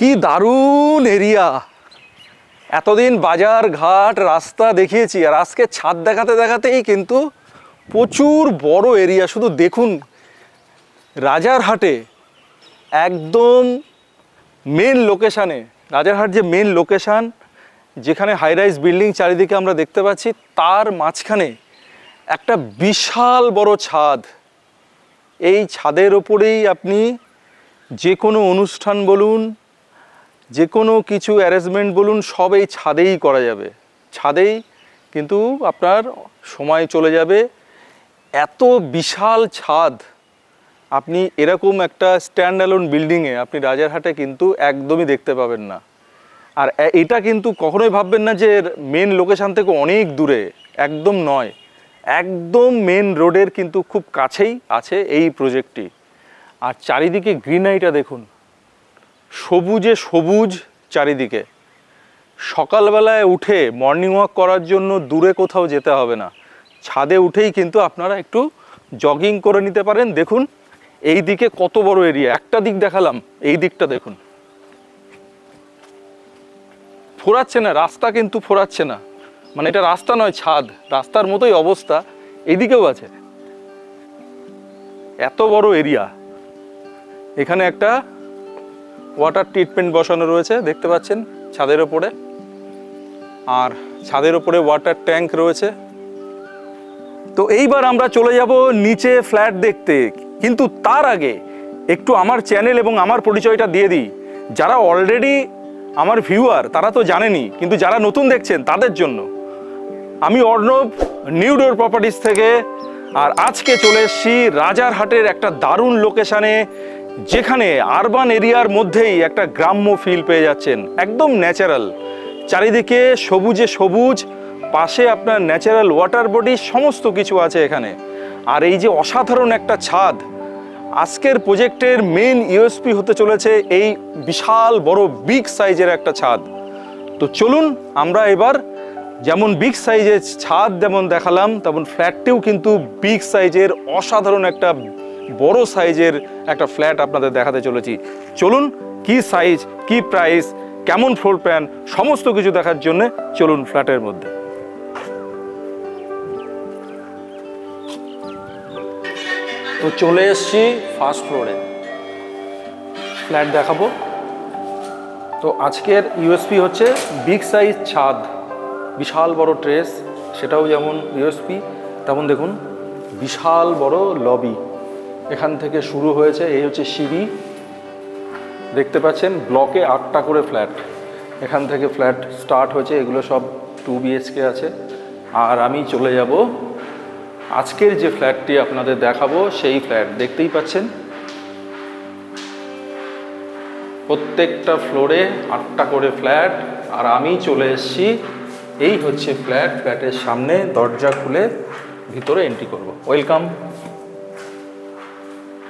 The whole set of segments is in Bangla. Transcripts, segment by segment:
কি দারুণ এরিয়া। এতদিন বাজার ঘাট রাস্তা দেখিয়েছি, আর আজকে ছাদ দেখাতে দেখাতেই কিন্তু প্রচুর বড় এরিয়া। শুধু দেখুন, রাজারহাটে একদম মেন লোকেশানে, রাজারহাট যে মেন লোকেশান, যেখানে হাইরাইজ বিল্ডিং চারিদিকে আমরা দেখতে পাচ্ছি, তার মাঝখানে একটা বিশাল বড় ছাদ। এই ছাদের ওপরেই আপনি যে কোনো অনুষ্ঠান বলুন, যে কোনো কিছু অ্যারেঞ্জমেন্ট বলুন, সব এই ছাদেই করা যাবে। ছাদেই কিন্তু আপনার সময় চলে যাবে। এত বিশাল ছাদ আপনি এরকম একটা স্ট্যান্ড অ্যালোন বিল্ডিংয়ে আপনি রাজারহাটে কিন্তু একদমই দেখতে পাবেন না। আর এটা কিন্তু কখনোই ভাববেন না যে মেন লোকেশান থেকে অনেক দূরে, একদম নয়। একদম মেন রোডের কিন্তু খুব কাছেই আছে এই প্রজেক্টটি। আর চারিদিকে গ্রিনারিটা দেখুন, সবুজে সবুজ চারিদিকে। সকালবেলায় উঠে মর্নিং ওয়াক করার জন্য দূরে কোথাও যেতে হবে না, ছাদে উঠেই কিন্তু আপনারা একটু জগিং করে নিতে পারেন। দেখুন এই দিকে কত বড় এরিয়া, একটা দিক দেখালাম, এই দিকটা দেখুন। ফোরাচ্ছে না রাস্তা, কিন্তু ফোরাচ্ছে না, মানে এটা রাস্তা নয়, ছাদ। রাস্তার মতোই অবস্থা, এইদিকেও আছে। এত বড় এরিয়া। এখানে একটা ওয়াটার ট্রিটমেন্ট বসানো রয়েছে, দেখতে পাচ্ছেন ছাদের ওপরে। আর ছাদের ওপরে ওয়াটার ট্যাঙ্ক রয়েছে। তো এইবার আমরা চলে যাব নিচে ফ্ল্যাট দেখতে, কিন্তু তার আগে একটু আমার চ্যানেল এবং আমার পরিচয়টা দিয়ে দিই। যারা অলরেডি আমার ভিউয়ার তারা তো জানেনই, কিন্তু যারা নতুন দেখছেন তাদের জন্য। আমি অর্ণব, নিউ ডোর প্রপার্টিস থেকে। আর আজকে চলে এসেছি রাজারহাটের একটা দারুণ লোকেশানে, যেখানে আরবান এরিয়ার মধ্যেই একটা গ্রাম্য ফিল পেয়ে যাচ্ছেন, একদম ন্যাচারাল। চারিদিকে সবুজে সবুজ, পাশে আপনার ন্যাচারাল ওয়াটার বডি, সমস্ত কিছু আছে এখানে। আর এই যে অসাধারণ একটা ছাদ, আজকের প্রজেক্টের মেন ইউএসপি হতে চলেছে এই বিশাল বড় বিগ সাইজের একটা ছাদ। তো চলুন আমরা এবার, যেমন বিগ সাইজের ছাদ যেমন দেখালাম, তেমন ফ্ল্যাটটিও কিন্তু বিগ সাইজের, অসাধারণ একটা বড় সাইজের একটা ফ্ল্যাট আপনাদের দেখাতে চলেছি। চলুন, কি সাইজ, কি প্রাইস, কেমন ফ্লোর প্ল্যান, সমস্ত কিছু দেখার জন্য চলুন ফ্ল্যাটের মধ্যে। তো চলে এসছি ফার্স্ট ফ্লোরে, ফ্ল্যাট দেখাবো। তো আজকের ইউএসপি হচ্ছে বিগ সাইজ ছাদ, বিশাল বড় ট্রেস, সেটাও যেমন ইউএসপি, তেমন দেখুন বিশাল বড় লবি। এখান থেকে শুরু হয়েছে, এই হচ্ছে সিঁড়ি, দেখতে পাচ্ছেন ব্লকে 8টা করে ফ্ল্যাট। এখান থেকে ফ্ল্যাট স্টার্ট হয়েছে, এগুলো সব 2 BHK আছে। আর আমি চলে যাব আজকের যে ফ্ল্যাটটি আপনাদের দেখাবো, সেই ফ্ল্যাট দেখতেই পাচ্ছেন প্রত্যেকটা ফ্লোরে 8টা করে ফ্ল্যাট। আর আমি চলে এসেছি, এই হচ্ছে ফ্ল্যাট। ফ্ল্যাটের সামনে দরজা খুলে ভিতরে এন্ট্রি করব। ওয়েলকাম,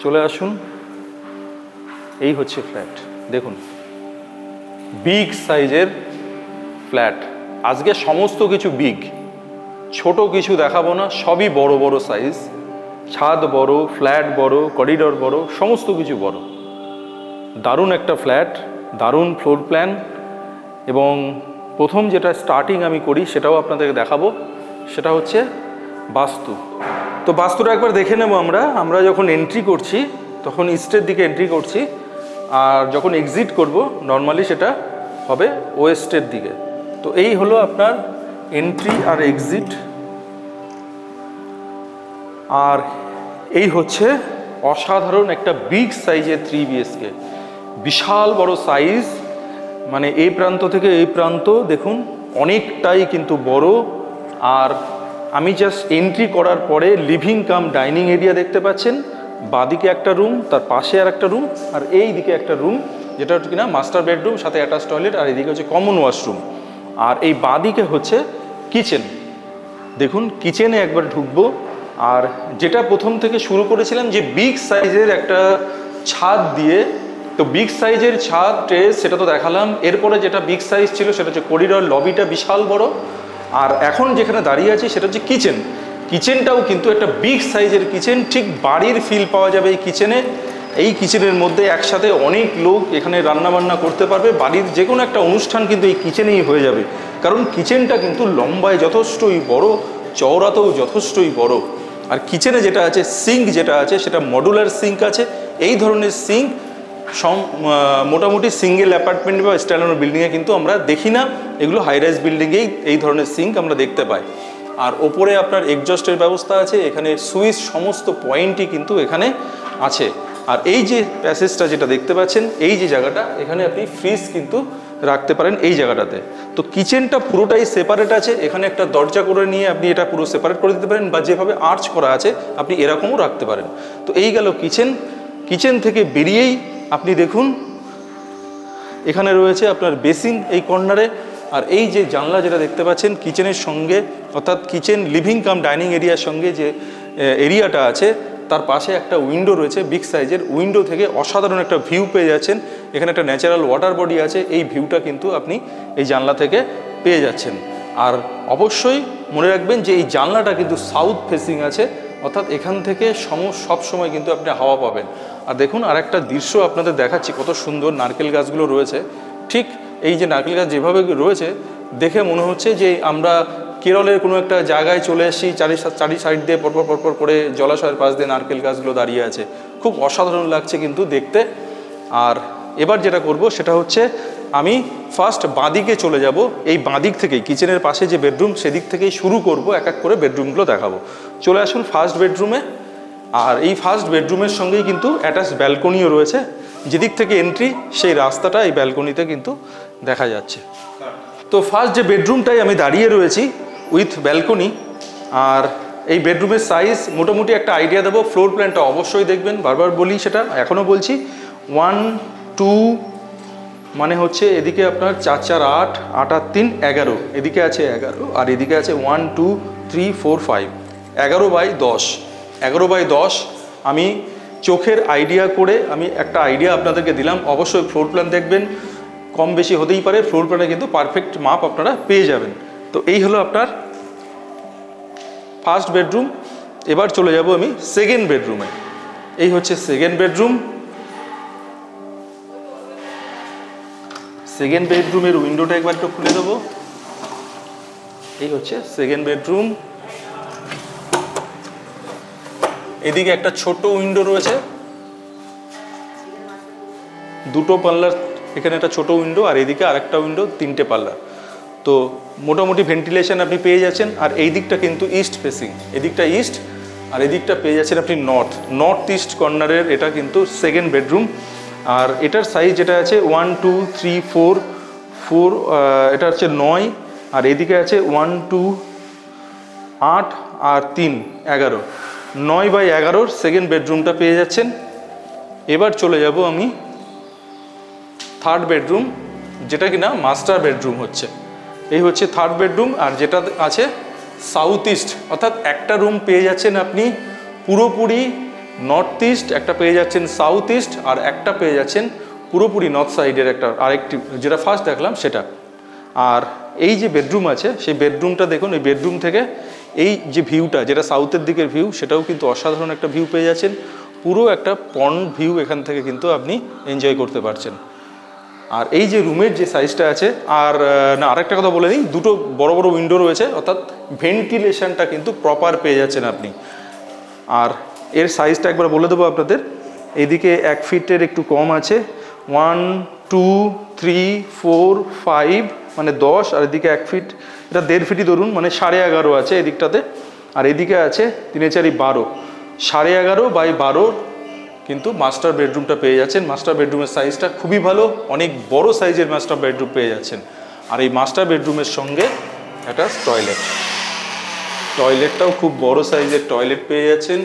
চলে আসুন। এই হচ্ছে ফ্ল্যাট, দেখুন বিগ সাইজের ফ্ল্যাট। আজকে সমস্ত কিছু বিগ, ছোট কিছু দেখাবো না, সবই বড় বড় সাইজ। ছাদ বড়, ফ্ল্যাট বড়, করিডোর বড়, সমস্ত কিছু বড়। দারুণ একটা ফ্ল্যাট, দারুণ ফ্লোর প্ল্যান। এবং প্রথম যেটা স্টার্টিং আমি করি সেটাও আপনাদেরকে দেখাবো, সেটা হচ্ছে বাস্তু। তো বাস্তুটা একবার দেখে নেব আমরা যখন এন্ট্রি করছি তখন ইস্টের দিকে এন্ট্রি করছি, আর যখন এক্সিট করব নর্মালি সেটা হবে ওয়েস্টের দিকে। তো এই হলো আপনার এন্ট্রি আর এক্সিট। আর এই হচ্ছে অসাধারণ একটা বিগ সাইজের 3 BHK, বিশাল বড় সাইজ। মানে এই প্রান্ত থেকে এই প্রান্ত দেখুন অনেকটাই কিন্তু বড়। আর আমি জাস্ট এন্ট্রি করার পরে লিভিং কাম ডাইনিং এরিয়া দেখতে পাচ্ছেন। বাদিকে একটা রুম, তার পাশে আর একটা রুম, আর এই দিকে একটা রুম যেটা হচ্ছে কিনা মাস্টার বেডরুম, সাথে অ্যাটাচ টয়লেট, আর এইদিকে হচ্ছে কমন ওয়াশরুম। আর এই বাদিকে হচ্ছে কিচেন। দেখুন কিচেনে একবার ঢুকবো। আর যেটা প্রথম থেকে শুরু করেছিলাম যে বিগ সাইজের একটা ছাদ দিয়ে, তো বিগ সাইজের ছাদ ট্রেস সেটা তো দেখালাম। এরপরে যেটা বিগ সাইজ ছিল সেটা হচ্ছে করিডোর, লবিটা বিশাল বড়। আর এখন যেখানে দাঁড়িয়ে আছি সেটা হচ্ছে কিচেন। কিচেনটাও কিন্তু একটা বিগ সাইজের কিচেন, ঠিক বাড়ির ফিল পাওয়া যাবে এই কিচেনে। এই কিচেনের মধ্যে একসাথে অনেক লোক এখানে রান্নাবান্না করতে পারবে। বাড়ির যে কোনো একটা অনুষ্ঠান কিন্তু এই কিচেনেই হয়ে যাবে, কারণ কিচেনটা কিন্তু লম্বায় যথেষ্টই বড়, চওড়াতেও যথেষ্টই বড়। আর কিচেনে যেটা আছে সিঙ্ক যেটা আছে সেটা মডুলার সিঙ্ক আছে। এই ধরনের সিঙ্ক মোটামুটি সিঙ্গেল অ্যাপার্টমেন্ট বা স্ট্যান্ডার্ড বিল্ডিংয়ে কিন্তু আমরা দেখি না, এগুলো হাই রাইজ বিল্ডিংয়েই এই ধরনের সিঙ্ক আমরা দেখতে পাই। আর ওপরে আপনার এক্সজস্টের ব্যবস্থা আছে, এখানে সুইচ সমস্ত পয়েন্টই কিন্তু এখানে আছে। আর এই যে প্যাসেজটা যেটা দেখতে পাচ্ছেন, এই যে জায়গাটা, এখানে আপনি ফ্রিজ কিন্তু রাখতে পারেন এই জায়গাটাতে। তো কিচেনটা পুরোটাই সেপারেট আছে, এখানে একটা দরজা করে নিয়ে আপনি এটা পুরো সেপারেট করে দিতে পারেন, বা যেভাবে আর্চ করা আছে আপনি এরকমও রাখতে পারেন। তো এই গেল কিচেন। কিচেন থেকে বেরিয়েই আপনি দেখুন এখানে রয়েছে আপনার বেসিন এই কর্নারে। আর এই যে জানলা যেটা দেখতে পাচ্ছেন কিচেনের সঙ্গে, অর্থাৎ কিচেন লিভিং কাম ডাইনিং এরিয়ার সঙ্গে যে এরিয়াটা আছে তার পাশে একটা উইন্ডো রয়েছে, বিগ সাইজের উইন্ডো থেকে অসাধারণ একটা ভিউ পেয়ে যাচ্ছেন। এখানে একটা ন্যাচারাল ওয়াটার বডি আছে, এই ভিউটা কিন্তু আপনি এই জানলা থেকে পেয়ে যাচ্ছেন। আর অবশ্যই মনে রাখবেন যে এই জানলাটা কিন্তু সাউথ ফেসিং আছে, অর্থাৎ এখান থেকে সব সময় কিন্তু আপনি হাওয়া পাবেন। আর দেখুন আর একটা দৃশ্য আপনাদের দেখাচ্ছি, কত সুন্দর নারকেল গাছগুলো রয়েছে। ঠিক এই যে নারকেল গাছ যেভাবে রয়েছে দেখে মনে হচ্ছে যে আমরা কেরলের কোনো একটা জায়গায় চলে এসেছি, চারি সাইড দিয়ে পরপর করে জলাশয়ের পাশ দিয়ে নারকেল গাছগুলো দাঁড়িয়ে আছে, খুব অসাধারণ লাগছে কিন্তু দেখতে। আর এবার যেটা করব সেটা হচ্ছে আমি ফার্স্ট বাঁদিকে চলে যাব। এই বাঁদিক থেকেই কিচেনের পাশে যে বেডরুম সেদিক থেকেই শুরু করব, এক এক করে বেডরুমগুলো দেখাবো। চলে আসুন ফার্স্ট বেডরুমে। আর এই ফার্স্ট বেডরুমের সঙ্গেই কিন্তু অ্যাটাচ ব্যালকনিও রয়েছে, যেদিক থেকে এন্ট্রি সেই রাস্তাটা এই ব্যালকনিতে কিন্তু দেখা যাচ্ছে। তো ফার্স্ট যে বেডরুমটাই আমি দাঁড়িয়ে রয়েছি উইথ ব্যালকনি। আর এই বেডরুমের সাইজ মোটামুটি একটা আইডিয়া দেবো। ফ্লোর প্ল্যানটা অবশ্যই দেখবেন, বারবার বলি সেটা, এখনও বলছি। 1 2 মানে হচ্ছে এদিকে আপনার 4 4 8 8 আর 3 11, এদিকে আছে 11, আর এদিকে আছে 1 2 3 4 5, 11/10। 11/10 আমি চোখের আইডিয়া করে আমি একটা আইডিয়া আপনাদেরকে দিলাম। অবশ্যই ফ্লোর প্ল্যান দেখবেন, কম বেশি হতেই পারে, ফ্লোর প্ল্যানে কিন্তু পারফেক্ট মাপ আপনারা পেয়ে যাবেন। তো এই হলো আপনার ফার্স্ট বেডরুম। এবার চলে যাব আমি সেকেন্ড বেডরুমে। এই হচ্ছে সেকেন্ড বেডরুম। সেকেন্ড বেডরুমের উইন্ডোটা একবার একটু খুলে দেবো। এই হচ্ছে সেকেন্ড বেডরুম। এদিকে একটা ছোট উইন্ডো রয়েছে, দুটো পাল্লার, এখানে একটা ছোট উইন্ডো, আর এদিকে আরেকটা উইন্ডো, 3টে পাল্লা। তো মোটামুটি ভেন্টিলেশন আপনি পেয়ে যাচ্ছেন। আর এই দিকটা কিন্তু ইস্ট ফেসিং, এদিকটা ইস্ট, আর এদিকটা পেয়ে যাচ্ছেন আপনি নর্থ ইস্ট কর্নারের। এটা কিন্তু সেকেন্ড বেডরুম। আর এটার সাইজ যেটা আছে 1 2 3 4, এটা হচ্ছে 9, আর এদিকে আছে 1 2 8 আর 3 11, 9/11 সেকেন্ড বেডরুমটা পেয়ে যাচ্ছেন। এবার চলে যাব আমি থার্ড বেডরুম, যেটা কিনা মাস্টার বেডরুম হচ্ছে। এই হচ্ছে থার্ড বেডরুম। আর যেটা আছে সাউথ ইস্ট, অর্থাৎ একটা রুম পেয়ে যাচ্ছেন আপনি পুরোপুরি নর্থ ইস্ট, একটা পেয়ে যাচ্ছেন সাউথ ইস্ট, আর একটা পেয়ে যাচ্ছেন পুরোপুরি নর্থ সাইডের একটা আরেকটি, যেটা ফার্স্ট দেখলাম সেটা। আর এই যে বেডরুম আছে সেই বেডরুমটা দেখুন, এই বেডরুম থেকে এই যে ভিউটা, যেটা সাউথের দিকের ভিউ, সেটাও কিন্তু অসাধারণ একটা ভিউ পেয়ে যাচ্ছেন। পুরো একটা পন্ড ভিউ এখান থেকে কিন্তু আপনি এনজয় করতে পারছেন। আর এই যে রুমের যে সাইজটা আছে, আর না আরেকটা কথা বলে নিই, দুটো বড় বড় উইন্ডো রয়েছে, অর্থাৎ ভেন্টিলেশনটা কিন্তু প্রপার পেয়ে যাচ্ছেন আপনি। আর এর সাইজটা একবার বলে দেবো আপনাদের, এদিকে 1 ফিটের একটু কম আছে, 1 2 3 4 5 মানে 10, আর এদিকে 1 ফিট, এটা 1.5 ফিটই ধরুন, মানে 11.5 আছে এদিকটাতে। আর এদিকে আছে 3 4 12, 11.5/12 কিন্তু মাস্টার বেডরুমটা পেয়ে যাচ্ছেন। মাস্টার বেডরুমের সাইজটা খুবই ভালো, অনেক বড় সাইজের মাস্টার বেডরুম পেয়ে যাচ্ছেন। আর এই মাস্টার বেডরুমের সঙ্গে একটা টয়লেটটাও খুব বড় সাইজের টয়লেট পেয়ে যাচ্ছেন।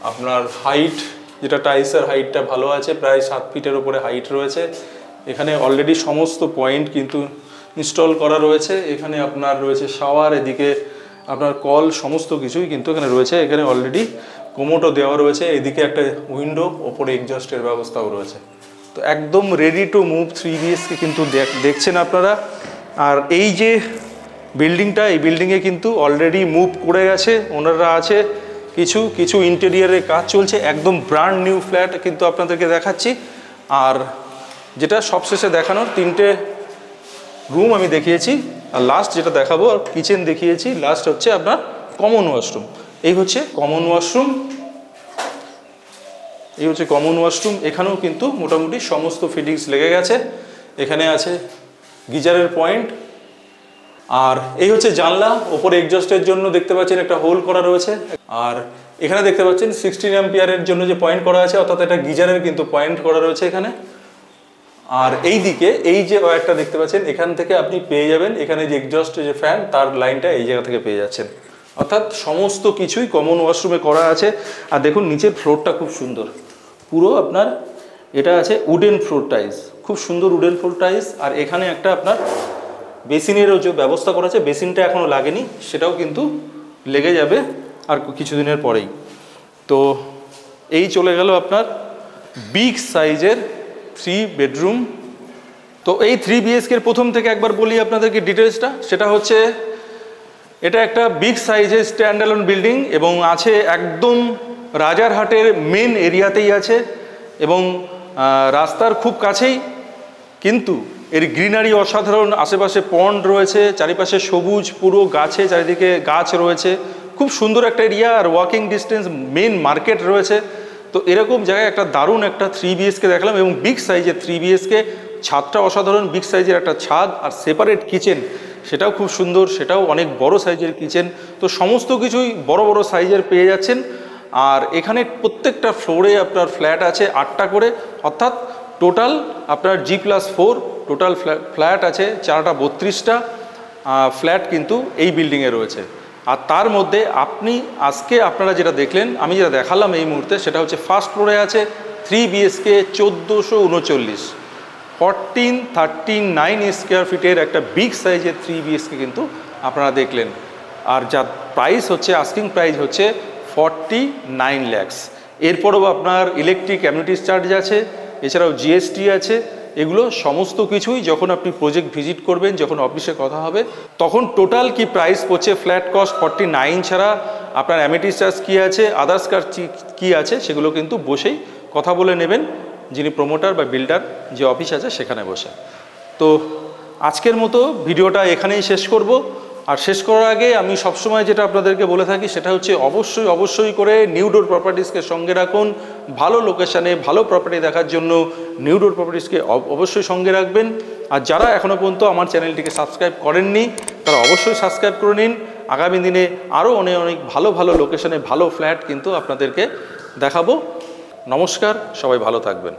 আপনার হাইট, যেটা টাইলসের হাইটটা ভালো আছে, প্রায় 7 ফিটের উপরে হাইট রয়েছে। এখানে অলরেডি সমস্ত পয়েন্ট কিন্তু ইনস্টল করা রয়েছে। এখানে আপনার রয়েছে শাওয়ার, এদিকে আপনার কল, সমস্ত কিছুই কিন্তু এখানে রয়েছে। এখানে অলরেডি কোমোটো দেওয়া রয়েছে, এদিকে একটা উইন্ডো, ওপরে এক্সজস্টের ব্যবস্থাও রয়েছে। তো একদম রেডি টু মুভ 3 BHK কিন্তু দেখছেন আপনারা। আর এই যে বিল্ডিংটা, এই বিল্ডিংয়ে কিন্তু অলরেডি মুভ করে গেছে ওনারা, আছে কিছু কিছু ইন্টেরিয়ারের কাজ চলছে, একদম ব্র্যান্ড নিউ ফ্ল্যাট কিন্তু আপনাদেরকে দেখাচ্ছি। আর যেটা সবশেষে দেখানোর 3টে রুম আমি দেখিয়েছি, আর লাস্ট যেটা দেখাবো কিচেন দেখিয়েছি, লাস্ট হচ্ছে আপনার কমন ওয়াশরুম। এই হচ্ছে কমন ওয়াশরুম, এই হচ্ছে কমন ওয়াশরুম। এখানেও কিন্তু মোটামুটি সমস্ত ফিটিংস লেগে গেছে। এখানে আছে গিজারের পয়েন্ট, আর এই হচ্ছে জানলা। ওপরে এক্সজস্টের জন্য দেখতে পাচ্ছেন একটা হোল করা রয়েছে, আর এখানে দেখতে পাচ্ছেন 16 অ্যাম্পিয়ারের জন্য যে পয়েন্ট করা আছে, অর্থাৎ এটা গিজারের কিন্তু পয়েন্ট করা রয়েছে এখানে। আর এই দিকে এই যে ওয়্যারটা দেখতে পাচ্ছেন, এখান থেকে আপনি পেয়ে যাবেন, এখানে যে এক্সজস্ট যে ফ্যান তার লাইনটা এই জায়গা থেকে পেয়ে যাচ্ছেন। অর্থাৎ সমস্ত কিছুই কমন ওয়াশরুমে করা আছে। আর দেখুন নিচের ফ্লোরটা খুব সুন্দর, পুরো আপনার এটা আছে উডেন ফ্লোর টাইলস, খুব সুন্দর উডেন ফ্লোর টাইলস। আর এখানে একটা আপনার বেসিনেরও যে ব্যবস্থা করা আছে, বেসিনটা এখনও লাগেনি, সেটাও কিন্তু লেগে যাবে আর কিছুদিনের পরেই। তো এই চলে গেল আপনার বিগ সাইজের 3 বেডরুম। তো এই 3 BHK প্রথম থেকে একবার বলি আপনাদেরকে ডিটেলসটা। সেটা হচ্ছে এটা একটা বিগ সাইজের স্ট্যান্ডঅ্যালোন বিল্ডিং এবং আছে একদম রাজারহাটের মেন এরিয়াতেই আছে এবং রাস্তার খুব কাছেই, কিন্তু এর গ্রিনারি অসাধারণ। আশেপাশে পন্ড রয়েছে, চারিপাশে সবুজ, পুরো গাছে চারিদিকে গাছ রয়েছে, খুব সুন্দর একটা এরিয়া। আর ওয়াকিং ডিস্টেন্স মেন মার্কেট রয়েছে। তো এরকম জায়গায় একটা দারুণ একটা 3 BHK দেখলাম এবং বিগ সাইজের 3 BHK। ছাদটা অসাধারণ, বিগ সাইজের একটা ছাদ, আর সেপারেট কিচেন, সেটাও খুব সুন্দর, সেটাও অনেক বড় সাইজের কিচেন। তো সমস্ত কিছুই বড় বড় সাইজের পেয়ে যাচ্ছেন। আর এখানে প্রত্যেকটা ফ্লোরে আপনার ফ্ল্যাট আছে 8টা করে, অর্থাৎ টোটাল আপনার G+4 টোটাল ফ্ল্যাট আছে 4টা 32টা ফ্ল্যাট কিন্তু এই বিল্ডিংয়ে রয়েছে। আর তার মধ্যে আপনি আজকে আপনারা যেটা দেখলেন, আমি যেটা দেখালাম এই মুহূর্তে, সেটা হচ্ছে ফার্স্ট ফ্লোরে আছে 3 BHK 1439 1439 স্কোয়ার ফিটের একটা বিগ সাইজের 3 BHK কিন্তু আপনারা দেখলেন। আর যার প্রাইস হচ্ছে, আস্কিং প্রাইস হচ্ছে 49 lakhs। এরপরেও আপনার ইলেকট্রিক অ্যামিউনিটিস চার্জ আছে, এছাড়াও GST আছে। এগুলো সমস্ত কিছুই যখন আপনি প্রজেক্ট ভিজিট করবেন, যখন অফিসে কথা হবে, তখন টোটাল কি প্রাইস পড়ছে, ফ্ল্যাট কস্ট 49 ছাড়া আপনার অ্যামিউনিটিস চার্জ কী আছে, আদার্স কার্ড কী আছে, সেগুলো কিন্তু বসেই কথা বলে নেবেন যিনি প্রমোটার বা বিল্ডার যে অফিস আছে সেখানে বসে। তো আজকের মতো ভিডিওটা এখানেই শেষ করব। আর শেষ করার আগে আমি সবসময় যেটা আপনাদেরকে বলে থাকি, সেটা হচ্ছে অবশ্যই করে নিউ ডোর প্রপার্টিসকে সঙ্গে রাখুন। ভালো লোকেশানে ভালো প্রপার্টি দেখার জন্য নিউ ডোর প্রপার্টিসকে অবশ্যই সঙ্গে রাখবেন। আর যারা এখনও পর্যন্ত আমার চ্যানেলটিকে সাবস্ক্রাইব করেননি, তারা অবশ্যই সাবস্ক্রাইব করে নিন। আগামী দিনে আরও অনেক ভালো লোকেশানে ভালো ফ্ল্যাট কিন্তু আপনাদেরকে দেখাবো। নমস্কার, সবাই ভালো থাকবেন।